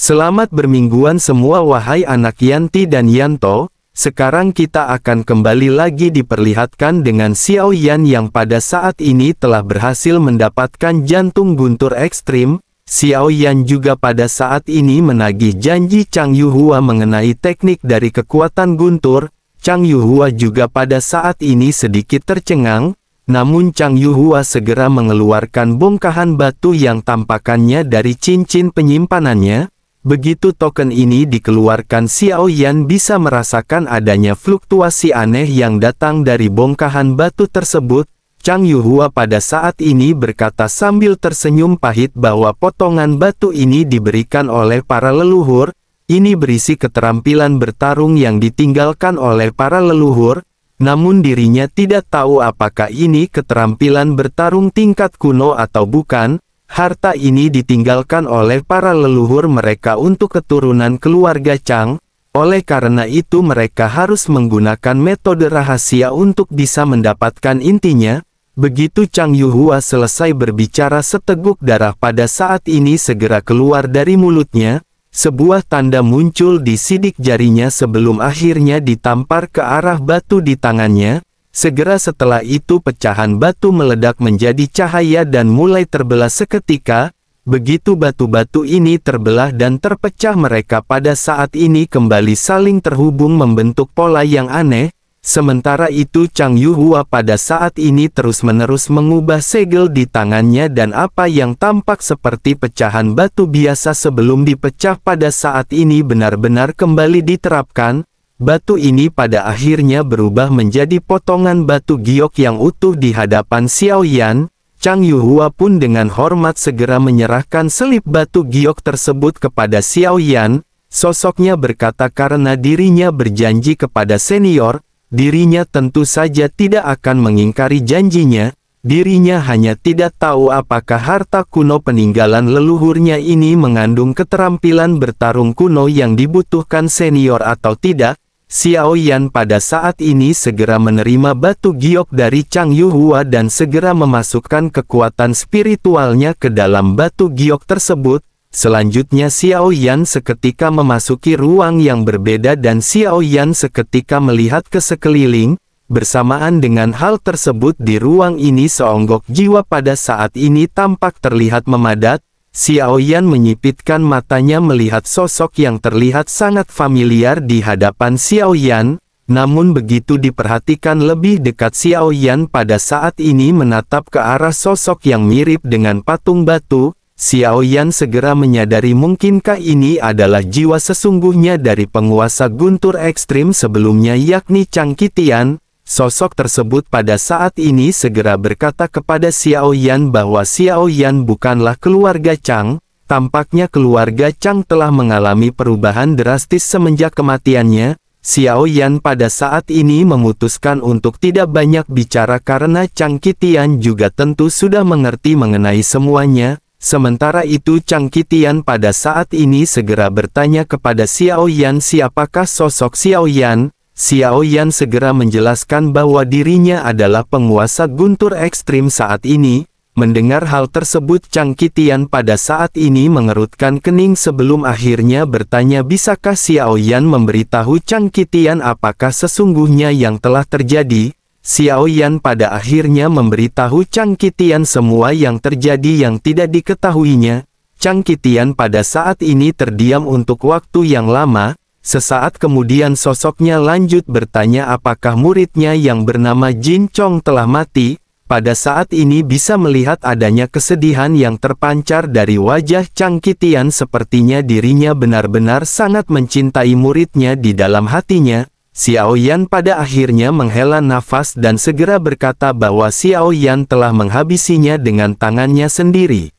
Selamat bermingguan semua wahai anak Yanti dan Yanto. Sekarang kita akan kembali lagi diperlihatkan dengan Xiao Yan yang pada saat ini telah berhasil mendapatkan jantung guntur ekstrim. Xiao Yan juga pada saat ini menagih janji Chang Yuhua mengenai teknik dari kekuatan guntur. Chang Yuhua juga pada saat ini sedikit tercengang, namun Chang Yuhua segera mengeluarkan bongkahan batu yang tampakannya dari cincin penyimpanannya. Begitu token ini dikeluarkan, Xiao Yan bisa merasakan adanya fluktuasi aneh yang datang dari bongkahan batu tersebut. Chang Yuhua pada saat ini berkata sambil tersenyum pahit bahwa potongan batu ini diberikan oleh para leluhur. Ini berisi keterampilan bertarung yang ditinggalkan oleh para leluhur, namun dirinya tidak tahu apakah ini keterampilan bertarung tingkat kuno atau bukan. Harta ini ditinggalkan oleh para leluhur mereka untuk keturunan keluarga Chang, oleh karena itu mereka harus menggunakan metode rahasia untuk bisa mendapatkan intinya. Begitu Chang Yuhua selesai berbicara, seteguk darah pada saat ini segera keluar dari mulutnya. Sebuah tanda muncul di sidik jarinya sebelum akhirnya ditampar ke arah batu di tangannya. Segera setelah itu pecahan batu meledak menjadi cahaya dan mulai terbelah seketika. Begitu batu-batu ini terbelah dan terpecah, mereka pada saat ini kembali saling terhubung membentuk pola yang aneh. Sementara itu Chang Yuhua pada saat ini terus-menerus mengubah segel di tangannya dan apa yang tampak seperti pecahan batu biasa sebelum dipecah pada saat ini benar-benar kembali diterapkan. Batu ini pada akhirnya berubah menjadi potongan batu giok yang utuh di hadapan Xiao Yan. Chang Yuhua pun dengan hormat segera menyerahkan selip batu giok tersebut kepada Xiao Yan. Sosoknya berkata karena dirinya berjanji kepada senior, dirinya tentu saja tidak akan mengingkari janjinya. Dirinya hanya tidak tahu apakah harta kuno peninggalan leluhurnya ini mengandung keterampilan bertarung kuno yang dibutuhkan senior atau tidak. Xiao Yan pada saat ini segera menerima batu giok dari Chang Yuhua dan segera memasukkan kekuatan spiritualnya ke dalam batu giok tersebut. Selanjutnya Xiao Yan seketika memasuki ruang yang berbeda dan Xiao Yan seketika melihat ke sekeliling. Bersamaan dengan hal tersebut di ruang ini seonggok jiwa pada saat ini tampak terlihat memadat. Xiao Yan menyipitkan matanya melihat sosok yang terlihat sangat familiar di hadapan Xiao Yan. Namun begitu diperhatikan lebih dekat, Xiao Yan pada saat ini menatap ke arah sosok yang mirip dengan patung batu. Xiao Yan segera menyadari mungkinkah ini adalah jiwa sesungguhnya dari penguasa guntur ekstrim sebelumnya, yakni Chang Qitian. Sosok tersebut pada saat ini segera berkata kepada Xiao Yan bahwa Xiao Yan bukanlah keluarga Chang. Tampaknya keluarga Chang telah mengalami perubahan drastis semenjak kematiannya. Xiao Yan pada saat ini memutuskan untuk tidak banyak bicara karena Chang Qitian juga tentu sudah mengerti mengenai semuanya. Sementara itu Chang Qitian pada saat ini segera bertanya kepada Xiao Yan siapakah sosok Xiao Yan. Xiao Yan segera menjelaskan bahwa dirinya adalah penguasa guntur ekstrim saat ini. Mendengar hal tersebut Chang Qitian pada saat ini mengerutkan kening sebelum akhirnya bertanya bisakah Xiao Yan memberitahu Chang Qitian apakah sesungguhnya yang telah terjadi. Xiao Yan pada akhirnya memberitahu Chang Qitian semua yang terjadi yang tidak diketahuinya. Chang Qitian pada saat ini terdiam untuk waktu yang lama. Sesaat kemudian sosoknya lanjut bertanya apakah muridnya yang bernama Jin Chong telah mati. Pada saat ini bisa melihat adanya kesedihan yang terpancar dari wajah Chang Qitian, sepertinya dirinya benar-benar sangat mencintai muridnya di dalam hatinya. Xiao Yan pada akhirnya menghela nafas dan segera berkata bahwa Xiao Yan telah menghabisinya dengan tangannya sendiri.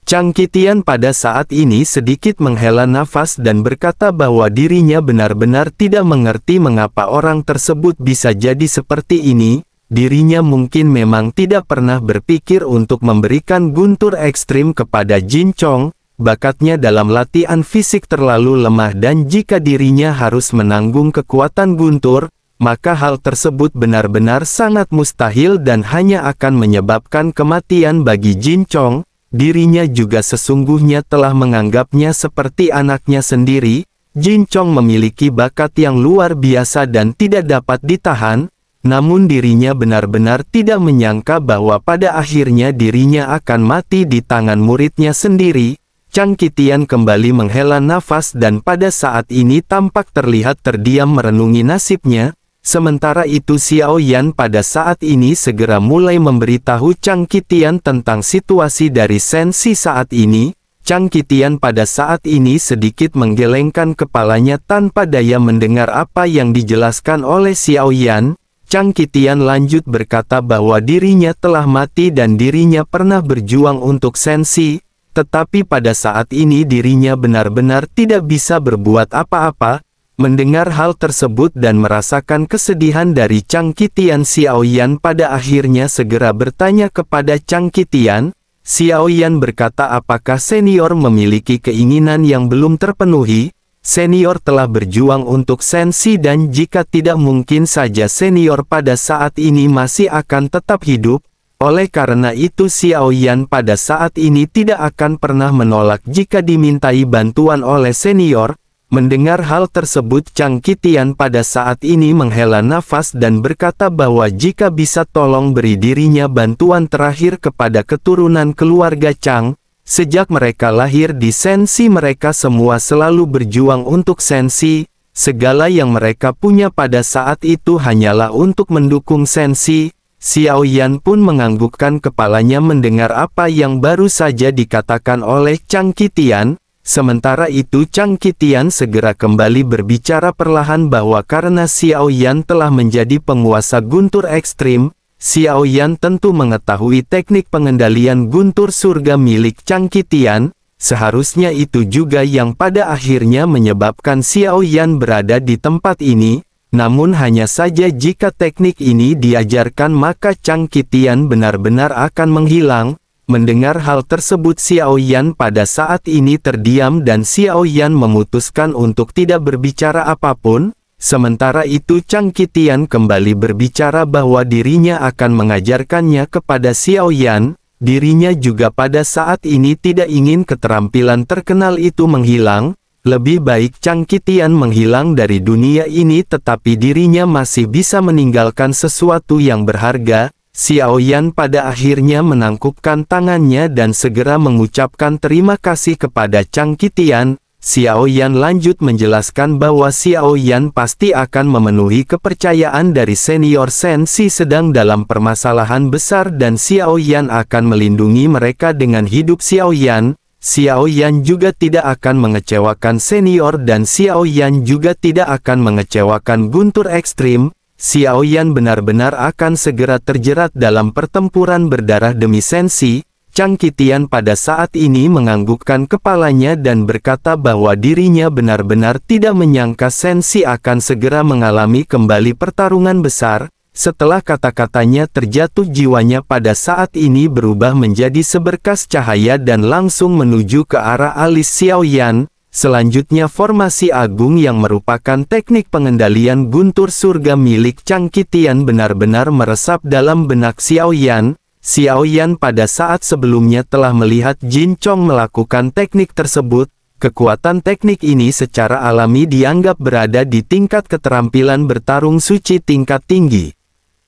Chang Qitian pada saat ini sedikit menghela nafas dan berkata bahwa dirinya benar-benar tidak mengerti mengapa orang tersebut bisa jadi seperti ini. Dirinya mungkin memang tidak pernah berpikir untuk memberikan guntur ekstrim kepada Jin Chong. Bakatnya dalam latihan fisik terlalu lemah dan jika dirinya harus menanggung kekuatan guntur, maka hal tersebut benar-benar sangat mustahil dan hanya akan menyebabkan kematian bagi Jin Chong. dirinya juga sesungguhnya telah menganggapnya seperti anaknya sendiri. Jin Chong memiliki bakat yang luar biasa dan tidak dapat ditahan, namun dirinya benar-benar tidak menyangka bahwa pada akhirnya dirinya akan mati di tangan muridnya sendiri. Chang Qitian kembali menghela nafas dan pada saat ini tampak terlihat terdiam merenungi nasibnya. Sementara itu Xiao Yan pada saat ini segera mulai memberitahu Chang Qitian tentang situasi dari Sensi saat ini. Chang Qitian pada saat ini sedikit menggelengkan kepalanya tanpa daya mendengar apa yang dijelaskan oleh Xiao Yan. Chang Qitian lanjut berkata bahwa dirinya telah mati dan dirinya pernah berjuang untuk Sensi, tetapi pada saat ini dirinya benar-benar tidak bisa berbuat apa-apa. Mendengar hal tersebut dan merasakan kesedihan dari Chang Qitian, Xiao Yan pada akhirnya segera bertanya kepada Chang Qitian. Xiao Yan berkata, apakah senior memiliki keinginan yang belum terpenuhi? Senior telah berjuang untuk Sensi dan jika tidak mungkin saja senior pada saat ini masih akan tetap hidup. Oleh karena itu Xiao Yan pada saat ini tidak akan pernah menolak jika dimintai bantuan oleh senior. Mendengar hal tersebut Chang Qitian pada saat ini menghela nafas dan berkata bahwa jika bisa tolong beri dirinya bantuan terakhir kepada keturunan keluarga Chang. Sejak mereka lahir di Sensi mereka semua selalu berjuang untuk Sensi. Segala yang mereka punya pada saat itu hanyalah untuk mendukung Sensi. Xiao Yan pun menganggukkan kepalanya mendengar apa yang baru saja dikatakan oleh Chang Qitian. Sementara itu Chang Qitian segera kembali berbicara perlahan bahwa karena Xiao Yan telah menjadi penguasa guntur ekstrim, Xiao Yan tentu mengetahui teknik pengendalian guntur surga milik Chang Qitian, seharusnya itu juga yang pada akhirnya menyebabkan Xiao Yan berada di tempat ini, namun hanya saja jika teknik ini diajarkan maka Chang Qitian benar-benar akan menghilang. Mendengar hal tersebut Xiao Yan pada saat ini terdiam dan Xiao Yan memutuskan untuk tidak berbicara apapun. Sementara itu Chang Qitian kembali berbicara bahwa dirinya akan mengajarkannya kepada Xiao Yan. Dirinya juga pada saat ini tidak ingin keterampilan terkenal itu menghilang. Lebih baik Chang Qitian menghilang dari dunia ini tetapi dirinya masih bisa meninggalkan sesuatu yang berharga. Xiao Yan pada akhirnya menangkupkan tangannya dan segera mengucapkan terima kasih kepada Chang Qitian. Xiao Yan lanjut menjelaskan bahwa Xiao Yan pasti akan memenuhi kepercayaan dari senior Sensi sedang dalam permasalahan besar dan Xiao Yan akan melindungi mereka dengan hidup Xiao Yan. Xiao Yan juga tidak akan mengecewakan senior dan Xiao Yan juga tidak akan mengecewakan guntur ekstrim. Xiao Yan benar-benar akan segera terjerat dalam pertempuran berdarah demi Sensi. Chang Qitian pada saat ini menganggukkan kepalanya dan berkata bahwa dirinya benar-benar tidak menyangka Sensi akan segera mengalami kembali pertarungan besar. Setelah kata-katanya terjatuh jiwanya pada saat ini berubah menjadi seberkas cahaya dan langsung menuju ke arah alis Xiao Yan. Selanjutnya formasi agung yang merupakan teknik pengendalian guntur surga milik Chang Qitian benar-benar meresap dalam benak Xiao Yan. Xiao Yan pada saat sebelumnya telah melihat Jin Chong melakukan teknik tersebut. Kekuatan teknik ini secara alami dianggap berada di tingkat keterampilan bertarung suci tingkat tinggi.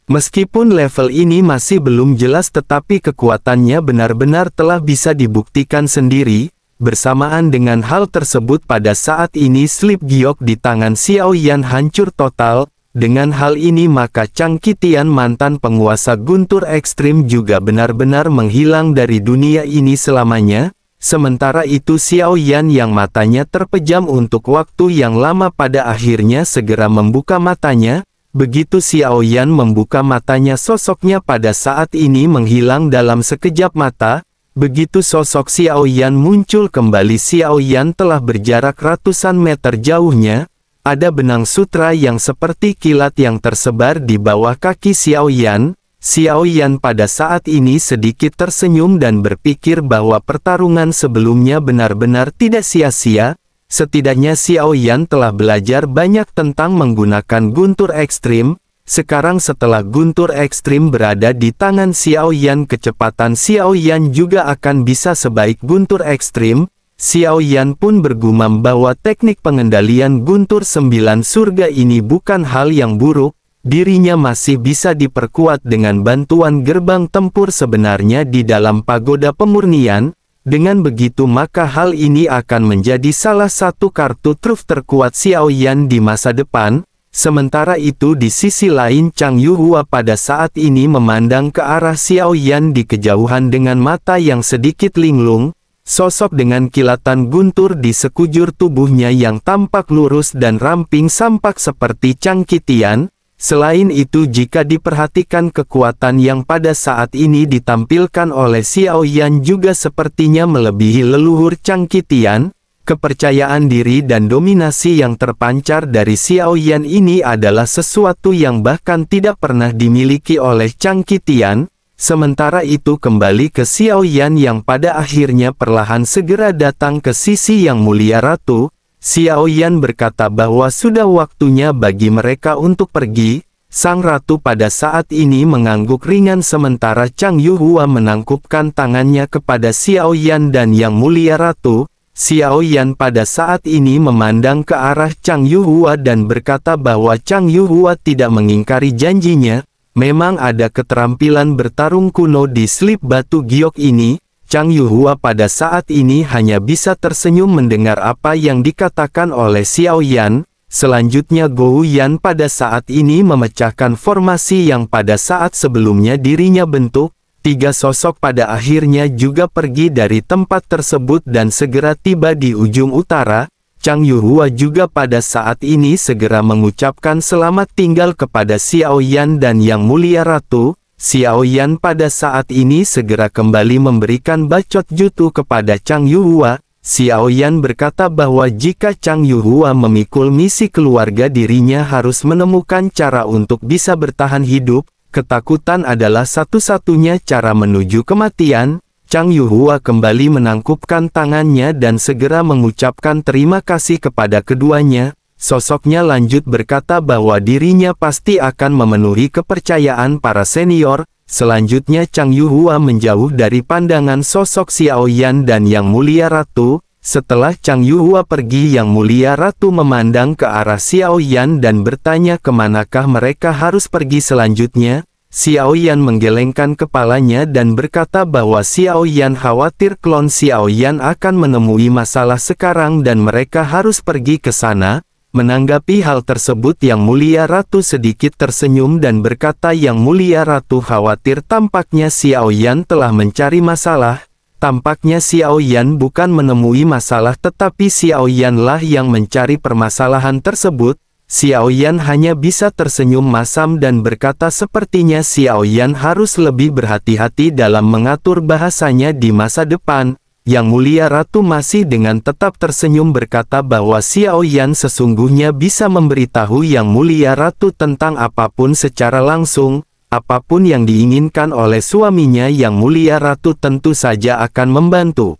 Meskipun level ini masih belum jelas tetapi kekuatannya benar-benar telah bisa dibuktikan sendiri. Bersamaan dengan hal tersebut pada saat ini slip giok di tangan Xiao Yan hancur total. Dengan hal ini maka Chang Qitian mantan penguasa guntur ekstrim juga benar-benar menghilang dari dunia ini selamanya. Sementara itu Xiao Yan yang matanya terpejam untuk waktu yang lama pada akhirnya segera membuka matanya. Begitu Xiao Yan membuka matanya sosoknya pada saat ini menghilang dalam sekejap mata. Begitu sosok Xiao Yan muncul kembali Xiao Yan telah berjarak ratusan meter jauhnya. Ada benang sutra yang seperti kilat yang tersebar di bawah kaki Xiao Yan. Xiao Yan pada saat ini sedikit tersenyum dan berpikir bahwa pertarungan sebelumnya benar-benar tidak sia-sia. Setidaknya Xiao Yan telah belajar banyak tentang menggunakan guntur ekstrim. Sekarang setelah guntur ekstrim berada di tangan Xiao Yan, kecepatan Xiao Yan juga akan bisa sebaik guntur ekstrim. Xiao Yan pun bergumam bahwa teknik pengendalian guntur 9 surga ini bukan hal yang buruk. Dirinya masih bisa diperkuat dengan bantuan gerbang tempur sebenarnya di dalam pagoda pemurnian. Dengan begitu maka hal ini akan menjadi salah satu kartu truf terkuat Xiao Yan di masa depan. Sementara itu di sisi lain Chang Yuhua pada saat ini memandang ke arah Xiao Yan di kejauhan dengan mata yang sedikit linglung. Sosok dengan kilatan guntur di sekujur tubuhnya yang tampak lurus dan ramping sampak seperti cangkitian. Selain itu jika diperhatikan kekuatan yang pada saat ini ditampilkan oleh Xiao Yan juga sepertinya melebihi leluhur cangkitian. Kepercayaan diri dan dominasi yang terpancar dari Xiao Yan ini adalah sesuatu yang bahkan tidak pernah dimiliki oleh Cangkitian. Sementara itu kembali ke Xiao Yan yang pada akhirnya perlahan segera datang ke sisi Yang Mulia Ratu. Xiao Yan berkata bahwa sudah waktunya bagi mereka untuk pergi. Sang Ratu pada saat ini mengangguk ringan sementara Chang Yuhua menangkupkan tangannya kepada Xiao Yan dan Yang Mulia Ratu. Xiao Yan pada saat ini memandang ke arah Chang Yuhua dan berkata bahwa Chang Yuhua tidak mengingkari janjinya. Memang ada keterampilan bertarung kuno di slip batu giok ini. Chang Yuhua pada saat ini hanya bisa tersenyum mendengar apa yang dikatakan oleh Xiao Yan. Selanjutnya Gou Yan pada saat ini memecahkan formasi yang pada saat sebelumnya dirinya bentuk. 3 sosok pada akhirnya juga pergi dari tempat tersebut dan segera tiba di ujung utara. Chang Yuhua juga pada saat ini segera mengucapkan selamat tinggal kepada Xiao Yan dan Yang Mulia Ratu. Xiao Yan pada saat ini segera kembali memberikan bacot jutu kepada Chang Yuhua. Xiao Yan berkata bahwa jika Chang Yuhua memikul misi keluarga dirinya harus menemukan cara untuk bisa bertahan hidup. Ketakutan adalah satu-satunya cara menuju kematian. Chang Yuhua kembali menangkupkan tangannya dan segera mengucapkan terima kasih kepada keduanya. Sosoknya lanjut berkata bahwa dirinya pasti akan memenuhi kepercayaan para senior. Selanjutnya Chang Yuhua menjauh dari pandangan sosok Xiao Yan dan Yang Mulia Ratu. Setelah Chang Yuhua pergi, Yang Mulia Ratu memandang ke arah Xiao Yan dan bertanya kemanakah mereka harus pergi selanjutnya. Xiao Yan menggelengkan kepalanya dan berkata bahwa Xiao Yan khawatir klon Xiao Yan akan menemui masalah sekarang dan mereka harus pergi ke sana. Menanggapi hal tersebut Yang Mulia Ratu sedikit tersenyum dan berkata Yang Mulia Ratu khawatir tampaknya Xiao Yan telah mencari masalah. Tampaknya Xiao Yan bukan menemui masalah tetapi Xiao Yan lah yang mencari permasalahan tersebut. Xiao Yan hanya bisa tersenyum masam dan berkata sepertinya Xiao Yan harus lebih berhati-hati dalam mengatur bahasanya di masa depan. Yang Mulia Ratu masih dengan tetap tersenyum berkata bahwa Xiao Yan sesungguhnya bisa memberitahu Yang Mulia Ratu tentang apapun secara langsung. Apapun yang diinginkan oleh suaminya Yang Mulia Ratu tentu saja akan membantu.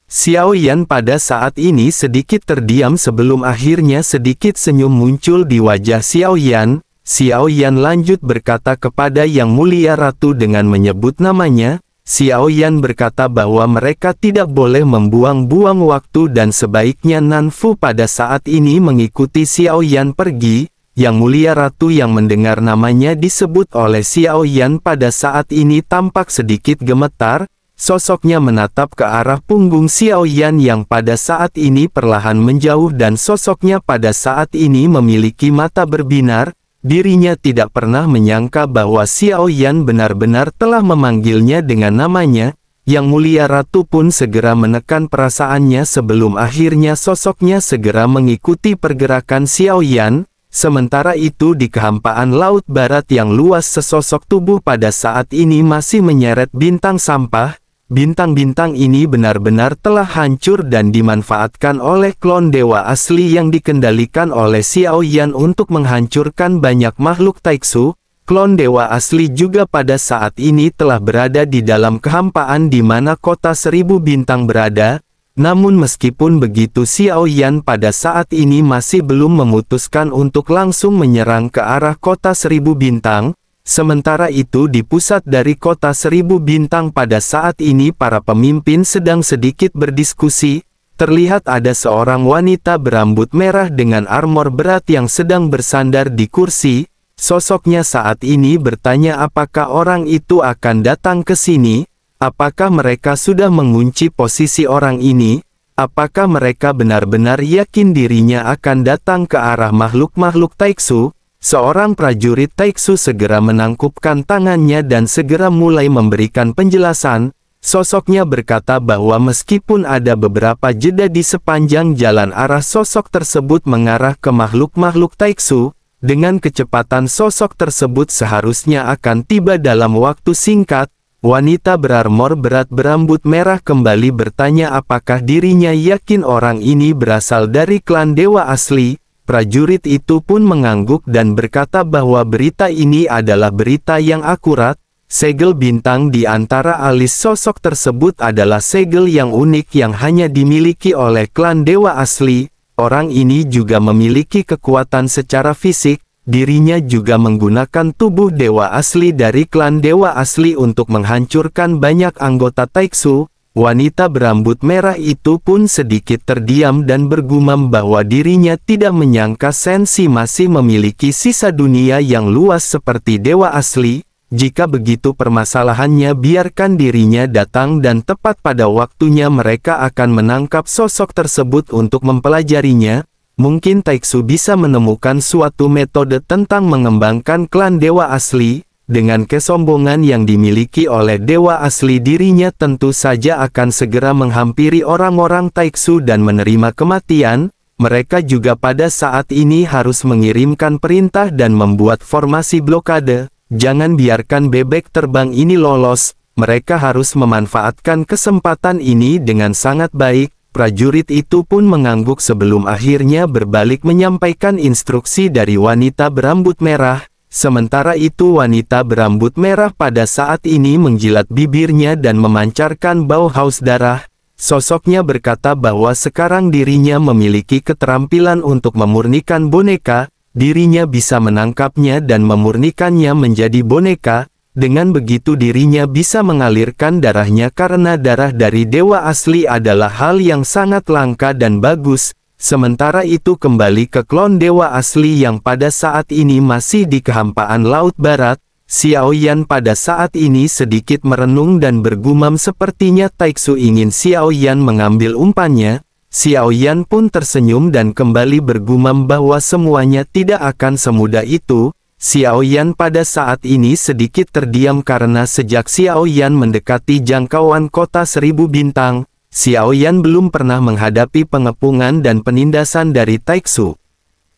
Xiao Yan pada saat ini sedikit terdiam sebelum akhirnya sedikit senyum muncul di wajah Xiao Yan. Xiao Yan lanjut berkata kepada Yang Mulia Ratu dengan menyebut namanya. Xiao Yan berkata bahwa mereka tidak boleh membuang-buang waktu dan sebaiknya Nanfu pada saat ini mengikuti Xiao Yan pergi. Yang Mulia Ratu yang mendengar namanya disebut oleh Xiao Yan pada saat ini tampak sedikit gemetar. Sosoknya menatap ke arah punggung Xiao Yan yang pada saat ini perlahan menjauh dan sosoknya pada saat ini memiliki mata berbinar. Dirinya tidak pernah menyangka bahwa Xiao Yan benar-benar telah memanggilnya dengan namanya. Yang Mulia Ratu pun segera menekan perasaannya sebelum akhirnya sosoknya segera mengikuti pergerakan Xiao Yan. Sementara itu di kehampaan laut barat yang luas sesosok tubuh pada saat ini masih menyeret bintang sampah. Bintang-bintang ini benar-benar telah hancur dan dimanfaatkan oleh klon dewa asli yang dikendalikan oleh Xiao Yan untuk menghancurkan banyak makhluk Taiksu. Klon dewa asli juga pada saat ini telah berada di dalam kehampaan di mana kota 1000 bintang berada. Namun meskipun begitu Xiao Yan pada saat ini masih belum memutuskan untuk langsung menyerang ke arah kota 1000 bintang. Sementara itu di pusat dari kota 1000 bintang pada saat ini para pemimpin sedang sedikit berdiskusi. Terlihat ada seorang wanita berambut merah dengan armor berat yang sedang bersandar di kursi. Sosoknya saat ini bertanya apakah orang itu akan datang ke sini. Apakah mereka sudah mengunci posisi orang ini? Apakah mereka benar-benar yakin dirinya akan datang ke arah makhluk-makhluk Taiksu? Seorang prajurit Taiksu segera menangkupkan tangannya dan segera mulai memberikan penjelasan. Sosoknya berkata bahwa meskipun ada beberapa jeda di sepanjang jalan arah sosok tersebut mengarah ke makhluk-makhluk Taiksu, dengan kecepatan sosok tersebut seharusnya akan tiba dalam waktu singkat. Wanita berarmor berat berambut merah kembali bertanya apakah dirinya yakin orang ini berasal dari klan dewa asli. Prajurit itu pun mengangguk dan berkata bahwa berita ini adalah berita yang akurat. Segel bintang di antara alis sosok tersebut adalah segel yang unik yang hanya dimiliki oleh klan dewa asli. Orang ini juga memiliki kekuatan secara fisik. Dirinya juga menggunakan tubuh dewa asli dari klan dewa asli untuk menghancurkan banyak anggota Taiksu. Wanita berambut merah itu pun sedikit terdiam dan bergumam bahwa dirinya tidak menyangka Sensi masih memiliki sisa dunia yang luas seperti dewa asli. Jika begitu permasalahannya biarkan dirinya datang dan tepat pada waktunya mereka akan menangkap sosok tersebut untuk mempelajarinya. Mungkin Taiksu bisa menemukan suatu metode tentang mengembangkan klan dewa asli. Dengan kesombongan yang dimiliki oleh dewa asli dirinya tentu saja akan segera menghampiri orang-orang Taiksu dan menerima kematian. Mereka juga pada saat ini harus mengirimkan perintah dan membuat formasi blokade. Jangan biarkan bebek terbang ini lolos. Mereka harus memanfaatkan kesempatan ini dengan sangat baik. Prajurit itu pun mengangguk sebelum akhirnya berbalik menyampaikan instruksi dari wanita berambut merah. Sementara itu wanita berambut merah pada saat ini menjilat bibirnya dan memancarkan bau haus darah. Sosoknya berkata bahwa sekarang dirinya memiliki keterampilan untuk memurnikan boneka. Dirinya bisa menangkapnya dan memurnikannya menjadi boneka. Dengan begitu dirinya bisa mengalirkan darahnya karena darah dari dewa asli adalah hal yang sangat langka dan bagus. Sementara itu kembali ke klon dewa asli yang pada saat ini masih di kehampaan Laut Barat. Xiao Yan pada saat ini sedikit merenung dan bergumam sepertinya Taiksu ingin Xiao Yan mengambil umpannya. Xiao Yan pun tersenyum dan kembali bergumam bahwa semuanya tidak akan semudah itu. Xiao Yan pada saat ini sedikit terdiam karena sejak Xiao Yan mendekati jangkauan kota 1000 bintang, Xiao Yan belum pernah menghadapi pengepungan dan penindasan dari Taiksu.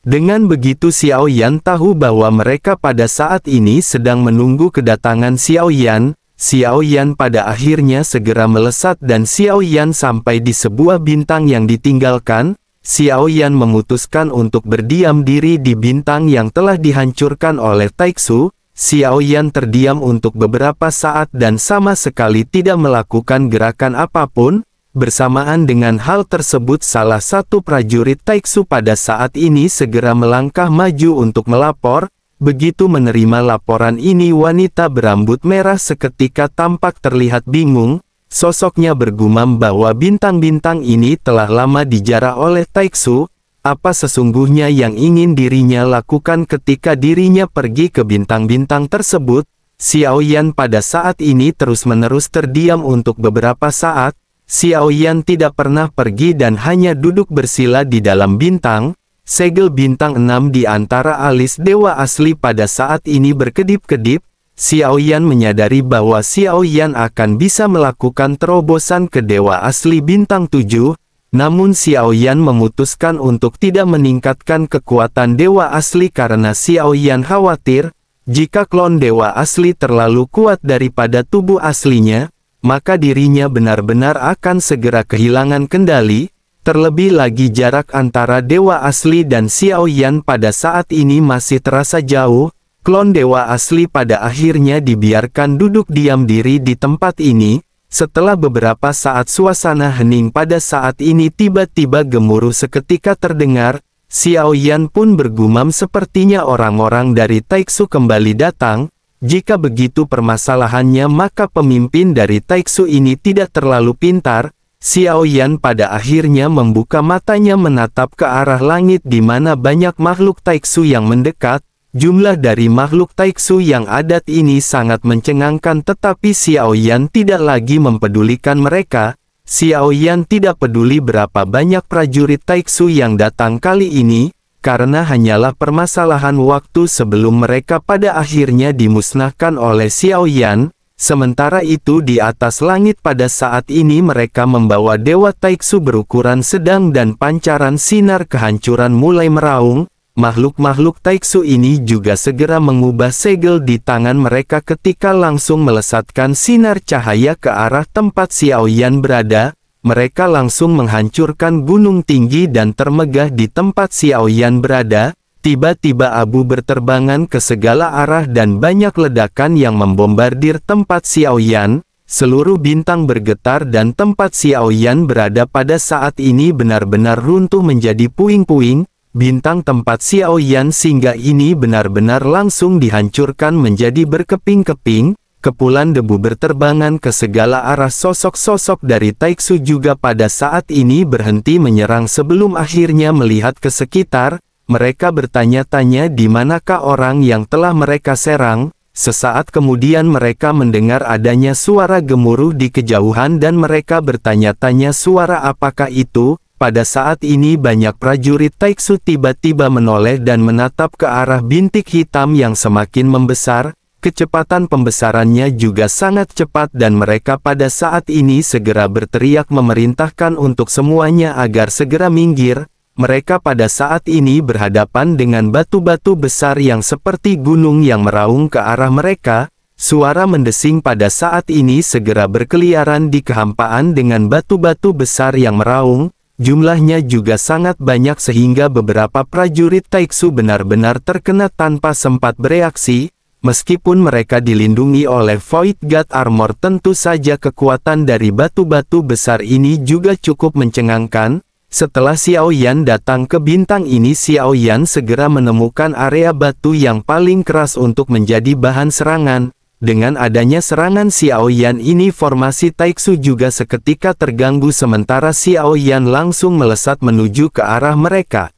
Dengan begitu Xiao Yan tahu bahwa mereka pada saat ini sedang menunggu kedatangan Xiao Yan. Xiao Yan pada akhirnya segera melesat dan Xiao Yan sampai di sebuah bintang yang ditinggalkan. Xiao Yan memutuskan untuk berdiam diri di bintang yang telah dihancurkan oleh Taiksu. Xiao Yan terdiam untuk beberapa saat dan sama sekali tidak melakukan gerakan apapun. Bersamaan dengan hal tersebut salah satu prajurit Taiksu pada saat ini segera melangkah maju untuk melapor. Begitu menerima laporan ini wanita berambut merah seketika tampak terlihat bingung. Sosoknya bergumam bahwa bintang-bintang ini telah lama dijarah oleh Taiksu. Apa sesungguhnya yang ingin dirinya lakukan ketika dirinya pergi ke bintang-bintang tersebut? Xiao Yan pada saat ini terus-menerus terdiam untuk beberapa saat. Xiao Yan tidak pernah pergi dan hanya duduk bersila di dalam bintang. Segel bintang 6 di antara alis dewa asli pada saat ini berkedip-kedip. Xiao Yan menyadari bahwa Xiao Yan akan bisa melakukan terobosan ke dewa asli bintang 7, namun Xiao Yan memutuskan untuk tidak meningkatkan kekuatan dewa asli karena Xiao Yan khawatir, jika klon dewa asli terlalu kuat daripada tubuh aslinya, maka dirinya benar-benar akan segera kehilangan kendali. Terlebih lagi jarak antara dewa asli dan Xiao Yan pada saat ini masih terasa jauh. Klon dewa asli pada akhirnya dibiarkan duduk diam diri di tempat ini. Setelah beberapa saat suasana hening pada saat ini tiba-tiba gemuruh seketika terdengar. Xiao Yan pun bergumam sepertinya orang-orang dari Taiksu kembali datang. Jika begitu permasalahannya maka pemimpin dari Taiksu ini tidak terlalu pintar. Xiao Yan pada akhirnya membuka matanya menatap ke arah langit di mana banyak makhluk Taiksu yang mendekat. Jumlah dari makhluk Taiksu yang adat ini sangat mencengangkan tetapi Xiao Yan tidak lagi mempedulikan mereka. Xiao Yan tidak peduli berapa banyak prajurit Taiksu yang datang kali ini, karena hanyalah permasalahan waktu sebelum mereka pada akhirnya dimusnahkan oleh Xiao Yan. Sementara itu di atas langit pada saat ini mereka membawa Dewa Taiksu berukuran sedang dan pancaran sinar kehancuran mulai meraung. Makhluk-makhluk Taiksu ini juga segera mengubah segel di tangan mereka ketika langsung melesatkan sinar cahaya ke arah tempat Xiao Yan berada. Mereka langsung menghancurkan gunung tinggi dan termegah di tempat Xiao Yan berada. Tiba-tiba abu berterbangan ke segala arah dan banyak ledakan yang membombardir tempat Xiao Yan. Seluruh bintang bergetar dan tempat Xiao Yan berada pada saat ini benar-benar runtuh menjadi puing-puing. Bintang tempat Xiao Yan singgah ini benar-benar langsung dihancurkan menjadi berkeping-keping. Kepulan debu berterbangan ke segala arah. Sosok-sosok dari Taiksu juga pada saat ini berhenti menyerang sebelum akhirnya melihat ke sekitar. Mereka bertanya-tanya di manakah orang yang telah mereka serang. Sesaat kemudian mereka mendengar adanya suara gemuruh di kejauhan dan mereka bertanya-tanya suara apakah itu. Pada saat ini banyak prajurit Taiksu tiba-tiba menoleh dan menatap ke arah bintik hitam yang semakin membesar. Kecepatan pembesarannya juga sangat cepat dan mereka pada saat ini segera berteriak memerintahkan untuk semuanya agar segera minggir. Mereka pada saat ini berhadapan dengan batu-batu besar yang seperti gunung yang meraung ke arah mereka. Suara mendesing pada saat ini segera berkeliaran di kehampaan dengan batu-batu besar yang meraung. Jumlahnya juga sangat banyak sehingga beberapa prajurit Taiksu benar-benar terkena tanpa sempat bereaksi. Meskipun mereka dilindungi oleh Void God Armor, tentu saja kekuatan dari batu-batu besar ini juga cukup mencengangkan. Setelah Xiao Yan datang ke bintang ini, Xiao Yan segera menemukan area batu yang paling keras untuk menjadi bahan serangan. Dengan adanya serangan Xiao Yan ini, formasi Taiksu juga seketika terganggu sementara Xiao Yan langsung melesat menuju ke arah mereka.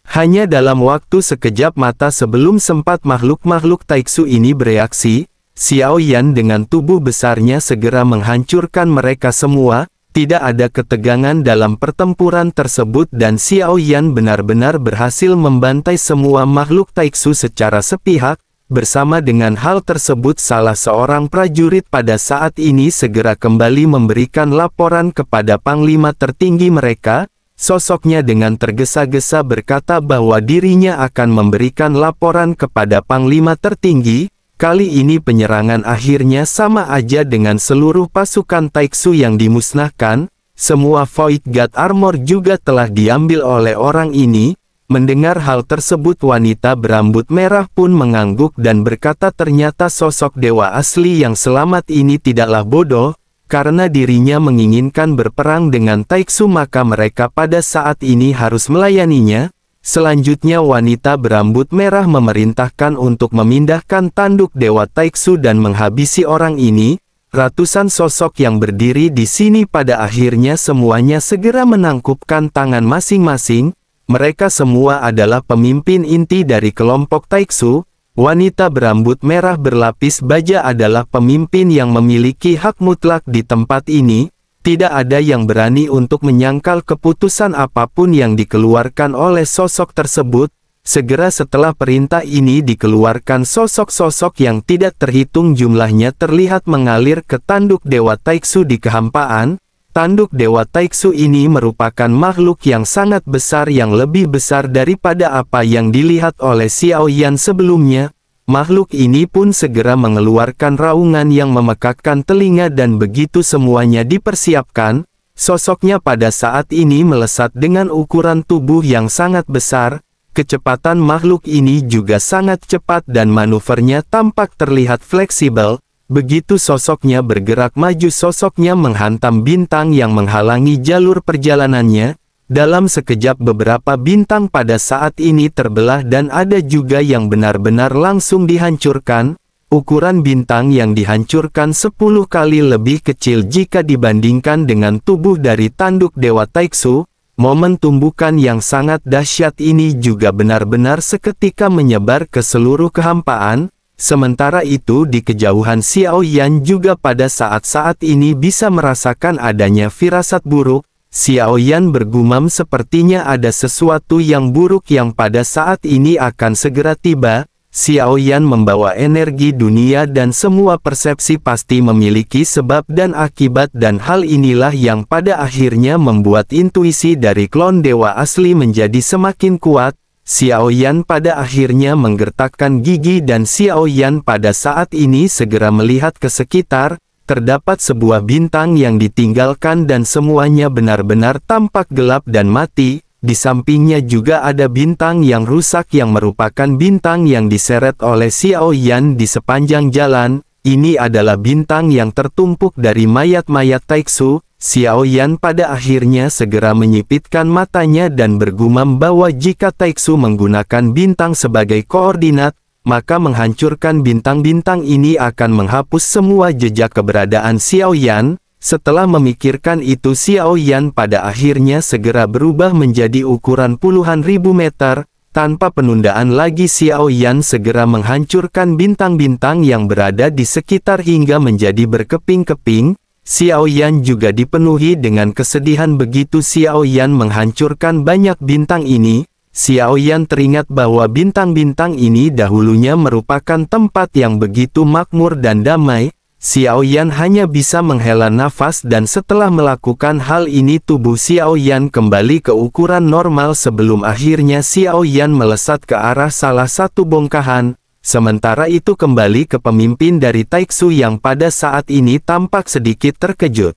Hanya dalam waktu sekejap mata sebelum sempat makhluk-makhluk Taiksu ini bereaksi, Xiao Yan dengan tubuh besarnya segera menghancurkan mereka semua. Tidak ada ketegangan dalam pertempuran tersebut dan Xiao Yan benar-benar berhasil membantai semua makhluk Taiksu secara sepihak. Bersama dengan hal tersebut salah seorang prajurit pada saat ini segera kembali memberikan laporan kepada panglima tertinggi mereka. Sosoknya dengan tergesa-gesa berkata bahwa dirinya akan memberikan laporan kepada panglima tertinggi. Kali ini penyerangan akhirnya sama aja dengan seluruh pasukan Taiksu yang dimusnahkan. Semua Void God Armor juga telah diambil oleh orang ini. Mendengar hal tersebut wanita berambut merah pun mengangguk dan berkata ternyata sosok dewa asli yang selamat ini tidaklah bodoh. Karena dirinya menginginkan berperang dengan Taiksu maka mereka pada saat ini harus melayaninya. Selanjutnya wanita berambut merah memerintahkan untuk memindahkan tanduk dewa Taiksu dan menghabisi orang ini. Ratusan sosok yang berdiri di sini pada akhirnya semuanya segera menangkupkan tangan masing-masing. Mereka semua adalah pemimpin inti dari kelompok Taiksu. Wanita berambut merah berlapis baja adalah pemimpin yang memiliki hak mutlak di tempat ini. Tidak ada yang berani untuk menyangkal keputusan apapun yang dikeluarkan oleh sosok tersebut. Segera setelah perintah ini dikeluarkan, sosok-sosok yang tidak terhitung jumlahnya terlihat mengalir ke tanduk dewa Taiksu di kehampaan. Tanduk dewa Taiksu ini merupakan makhluk yang sangat besar yang lebih besar daripada apa yang dilihat oleh Xiao Yan sebelumnya. Makhluk ini pun segera mengeluarkan raungan yang memekakkan telinga dan begitu semuanya dipersiapkan, sosoknya pada saat ini melesat dengan ukuran tubuh yang sangat besar. Kecepatan makhluk ini juga sangat cepat dan manuvernya tampak terlihat fleksibel. Begitu sosoknya bergerak maju, sosoknya menghantam bintang yang menghalangi jalur perjalanannya. Dalam sekejap beberapa bintang pada saat ini terbelah dan ada juga yang benar-benar langsung dihancurkan. Ukuran bintang yang dihancurkan 10 kali lebih kecil jika dibandingkan dengan tubuh dari tanduk Dewa Taiksu. Momen tumbukan yang sangat dahsyat ini juga benar-benar seketika menyebar ke seluruh kehampaan. Sementara itu di kejauhan Xiao Yan juga pada saat-saat ini bisa merasakan adanya firasat buruk. Xiao Yan bergumam sepertinya ada sesuatu yang buruk yang pada saat ini akan segera tiba. Xiao Yan membawa energi dunia dan semua persepsi pasti memiliki sebab dan akibat, dan hal inilah yang pada akhirnya membuat intuisi dari klon dewa asli menjadi semakin kuat. Xiao Yan pada akhirnya menggertakkan gigi dan Xiao Yan pada saat ini segera melihat ke sekitar. Terdapat sebuah bintang yang ditinggalkan dan semuanya benar-benar tampak gelap dan mati. Di sampingnya juga ada bintang yang rusak yang merupakan bintang yang diseret oleh Xiao Yan di sepanjang jalan. Ini adalah bintang yang tertumpuk dari mayat-mayat Taiksu. Xiao Yan pada akhirnya segera menyipitkan matanya dan bergumam bahwa jika Taiksu menggunakan bintang sebagai koordinat, maka menghancurkan bintang-bintang ini akan menghapus semua jejak keberadaan Xiao Yan. Setelah memikirkan itu, Xiao Yan pada akhirnya segera berubah menjadi ukuran puluhan ribu meter. Tanpa penundaan lagi, Xiao Yan segera menghancurkan bintang-bintang yang berada di sekitar hingga menjadi berkeping-keping. Xiao Yan juga dipenuhi dengan kesedihan begitu Xiao Yan menghancurkan banyak bintang ini. Xiao Yan teringat bahwa bintang-bintang ini dahulunya merupakan tempat yang begitu makmur dan damai. Xiao Yan hanya bisa menghela nafas dan setelah melakukan hal ini tubuh Xiao Yan kembali ke ukuran normal sebelum akhirnya Xiao Yan melesat ke arah salah satu bongkahan. Sementara itu kembali ke pemimpin dari Taiksu yang pada saat ini tampak sedikit terkejut.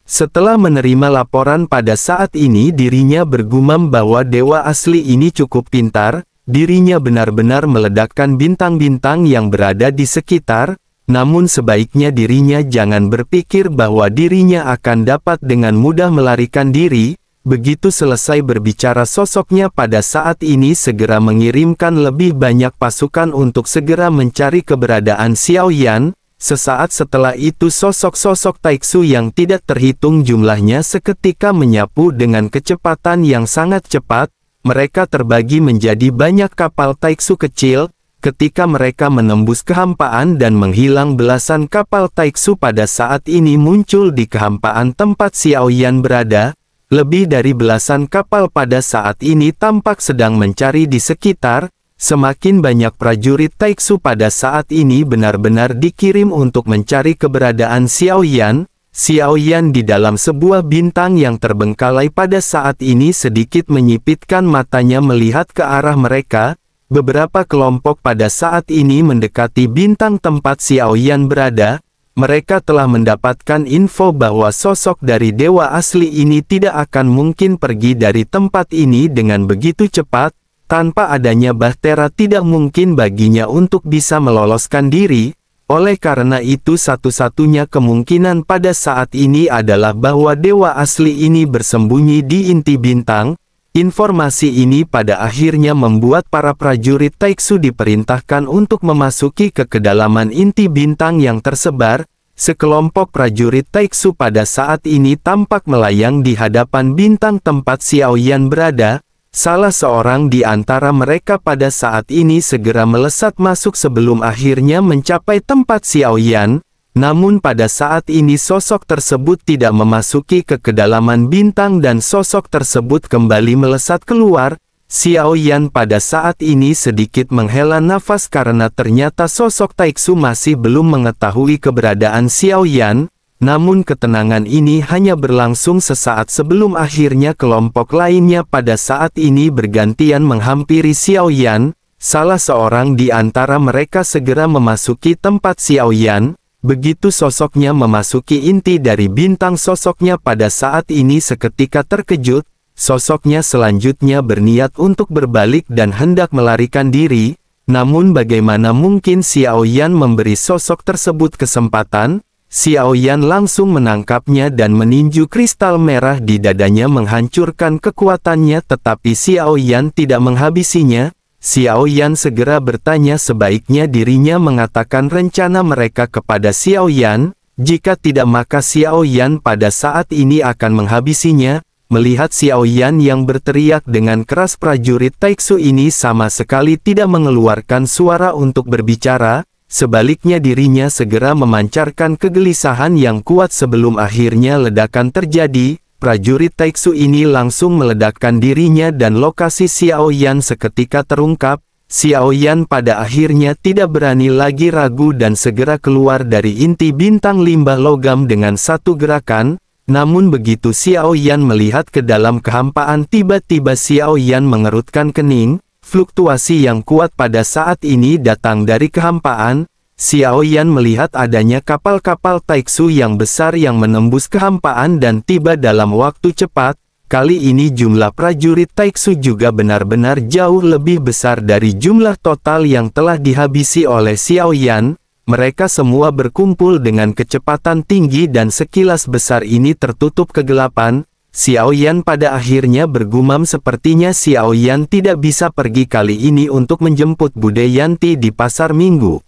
Setelah menerima laporan pada saat ini dirinya bergumam bahwa dewa asli ini cukup pintar. Dirinya benar-benar meledakkan bintang-bintang yang berada di sekitar. Namun sebaiknya dirinya jangan berpikir bahwa dirinya akan dapat dengan mudah melarikan diri. Begitu selesai berbicara sosoknya pada saat ini segera mengirimkan lebih banyak pasukan untuk segera mencari keberadaan Xiao Yan. Sesaat setelah itu sosok-sosok Taiksu yang tidak terhitung jumlahnya seketika menyapu dengan kecepatan yang sangat cepat. Mereka terbagi menjadi banyak kapal Taiksu kecil. Ketika mereka menembus kehampaan dan menghilang, belasan kapal Taiksu pada saat ini muncul di kehampaan tempat Xiao Yan berada. Lebih dari belasan kapal pada saat ini tampak sedang mencari di sekitar. Semakin banyak prajurit Taiksu pada saat ini benar-benar dikirim untuk mencari keberadaan Xiao Yan. Xiao Yan di dalam sebuah bintang yang terbengkalai pada saat ini sedikit menyipitkan matanya melihat ke arah mereka. Beberapa kelompok pada saat ini mendekati bintang tempat Xiao Yan berada. Mereka telah mendapatkan info bahwa sosok dari dewa asli ini tidak akan mungkin pergi dari tempat ini dengan begitu cepat. Tanpa adanya bahtera tidak mungkin baginya untuk bisa meloloskan diri. Oleh karena itu satu-satunya kemungkinan pada saat ini adalah bahwa dewa asli ini bersembunyi di inti bintang. Informasi ini pada akhirnya membuat para prajurit Taiksu diperintahkan untuk memasuki ke kedalaman inti bintang yang tersebar. Sekelompok prajurit Taiksu pada saat ini tampak melayang di hadapan bintang tempat Xiao Yan berada. Salah seorang di antara mereka pada saat ini segera melesat masuk sebelum akhirnya mencapai tempat Xiao Yan. Namun pada saat ini sosok tersebut tidak memasuki ke kedalaman bintang dan sosok tersebut kembali melesat keluar. Xiao Yan pada saat ini sedikit menghela nafas karena ternyata sosok Taiksu masih belum mengetahui keberadaan Xiao Yan. Namun ketenangan ini hanya berlangsung sesaat sebelum akhirnya kelompok lainnya pada saat ini bergantian menghampiri Xiao Yan. Salah seorang di antara mereka segera memasuki tempat Xiao Yan. Begitu sosoknya memasuki inti dari bintang, sosoknya pada saat ini seketika terkejut. Sosoknya selanjutnya berniat untuk berbalik dan hendak melarikan diri. Namun bagaimana mungkin Xiao Yan memberi sosok tersebut kesempatan? Xiao Yan langsung menangkapnya dan meninju kristal merah di dadanya menghancurkan kekuatannya, tetapi Xiao Yan tidak menghabisinya. Xiao Yan segera bertanya sebaiknya dirinya mengatakan rencana mereka kepada Xiao Yan, jika tidak maka Xiao Yan pada saat ini akan menghabisinya. Melihat Xiao Yan yang berteriak dengan keras, prajurit Taiksu ini sama sekali tidak mengeluarkan suara untuk berbicara, sebaliknya dirinya segera memancarkan kegelisahan yang kuat sebelum akhirnya ledakan terjadi. Prajurit Taiksu ini langsung meledakkan dirinya dan lokasi Xiao Yan seketika terungkap. Xiao Yan pada akhirnya tidak berani lagi ragu dan segera keluar dari inti bintang limbah logam dengan satu gerakan. Namun begitu Xiao Yan melihat ke dalam kehampaan, tiba-tiba Xiao Yan mengerutkan kening. Fluktuasi yang kuat pada saat ini datang dari kehampaan. Xiao Yan melihat adanya kapal-kapal Taiksu yang besar yang menembus kehampaan dan tiba dalam waktu cepat. Kali ini jumlah prajurit Taiksu juga benar-benar jauh lebih besar dari jumlah total yang telah dihabisi oleh Xiao Yan. Mereka semua berkumpul dengan kecepatan tinggi dan sekilas besar ini tertutup kegelapan. Xiao Yan pada akhirnya bergumam, sepertinya Xiao Yan tidak bisa pergi kali ini untuk menjemput Bude Yanti di pasar minggu.